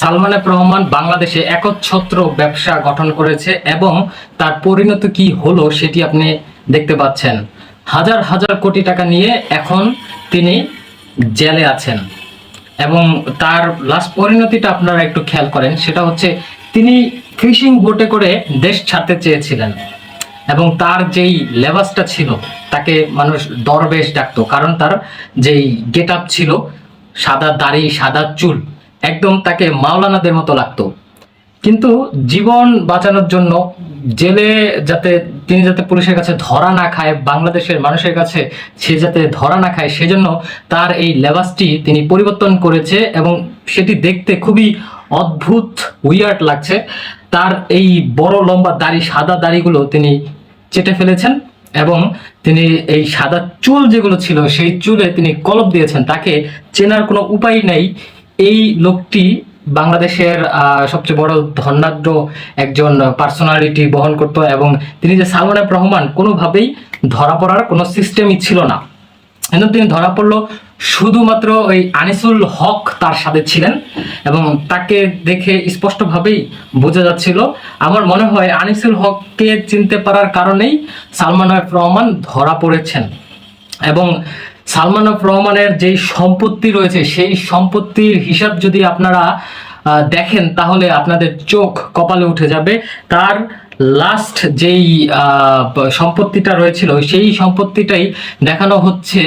Salman F Rahman বাংলাদেশে একচ্ছত্র ব্যবসা গঠন করেছে এবং তার পরিণতি কি হলো সেটি আপনি দেখতে পাচ্ছেন। হাজার হাজার কোটি টাকা নিয়ে এখন তিনি জেলে আছেন এবং তার লাস্ট পরিণতিটা আপনারা একটু খেয়াল করেন, সেটা হচ্ছে তিনি ফিশিং বোটে করে দেশ ছাড়তে চেয়েছিলেন এবং তার যেই লেবাসটা ছিল তাকে মানুষ দরবেশ ডাকতো, কারণ তার যেই গেট আপ ছিল, সাদা দাড়ি সাদা চুল, একদম তাকে মাওলানাদের মতো লাগতো। কিন্তু জীবন বাঁচানোর জন্য জেলে তিনি যাতে পুলিশের কাছে ধরা না খায়, বাংলাদেশের মানুষের কাছে সে যাতে ধরা না খায়, সেজন্য তার এই লেবাসটি তিনি পরিবর্তন করেছে এবং সেটি দেখতে খুবই অদ্ভুত উইয়ার্ড লাগছে। তার এই বড় লম্বা দাড়ি, সাদা দাড়িগুলো তিনি চেটে ফেলেছেন এবং তিনি এই সাদা চুল যেগুলো ছিল সেই চুলে তিনি কলপ দিয়েছেন। তাকে চেনার কোনো উপায় নেই। এই লোকটি বাংলাদেশের সবচেয়ে বড় ধনাঢ্য একজন পার্সোনালিটি বহন করত এবং তিনি যে সালমান এফ রহমান, কোনোভাবেই ধরা পড়ার কোনো সিস্টেমই ছিল না। কিন্তু তিনি ধরা পড়লো শুধুমাত্র ওই আনিসুল হক তার সাথে ছিলেন এবং তাকে দেখে স্পষ্টভাবেই বোঝা যাচ্ছিল। আমার মনে হয় আনিসুল হককে চিনতে পারার কারণেই সালমান এফ রহমান ধরা পড়েছেন। এবং সালমান এফ রহমানের যেই সম্পত্তি রয়েছে সেই সম্পত্তির হিসাব যদি আপনারা দেখেন তাহলে আপনাদের চোখ কপালে উঠে যাবে। তার লাস্ট যেই সম্পত্তিটা রয়েছিল সেই সম্পত্তিটাই দেখানো হচ্ছে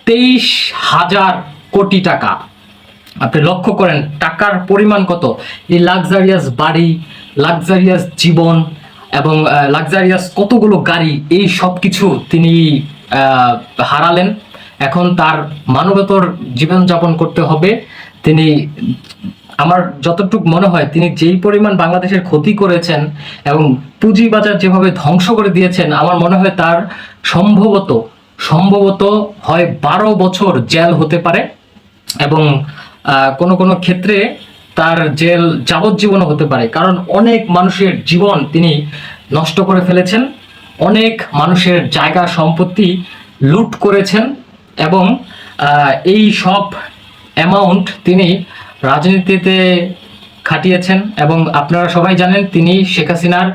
23,000 কোটি টাকা। আপনি লক্ষ্য করেন টাকার পরিমাণ কত। এই লাক্সারিয়াস বাড়ি, লাক্সারিয়াস জীবন এবং লাক্সারিয়াস কতগুলো গাড়ি, এই সব কিছু তিনি হারালেন। এখন তার মানবতর জীবনযাপন করতে হবে। তিনি, আমার যতটুকু মনে হয়, তিনি যেই পরিমাণ বাংলাদেশের ক্ষতি করেছেন এবং পুঁজিবাজার যেভাবে ধ্বংস করে দিয়েছেন, আমার মনে হয় তার সম্ভবত হয় 12 বছর জেল হতে পারে এবং কোনো কোনো ক্ষেত্রে তার জেল যাবজ্জীবনও হতে পারে। কারণ অনেক মানুষের জীবন তিনি নষ্ট করে ফেলেছেন, অনেক মানুষের জায়গা সম্পত্তি লুট করেছেন এবং এই সব অ্যামাউন্ট তিনি রাজনীতিতে খাটিয়েছেন। এবং আপনারা সবাই জানেন তিনি শেখ হাসিনার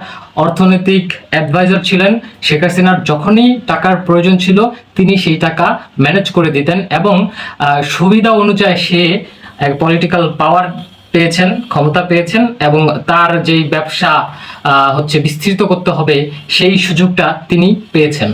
অর্থনৈতিক অ্যাডভাইজার ছিলেন। শেখ হাসিনার যখনই টাকার প্রয়োজন ছিল তিনি সেই টাকা ম্যানেজ করে দিতেন এবং সুবিধা অনুযায়ী সে পলিটিক্যাল পাওয়ার পেয়েছেন, ক্ষমতা পেয়েছেন এবং তার যেই ব্যবসা হচ্ছে বিস্তৃত করতে হবে সেই সুযোগটা তিনি পেয়েছেন।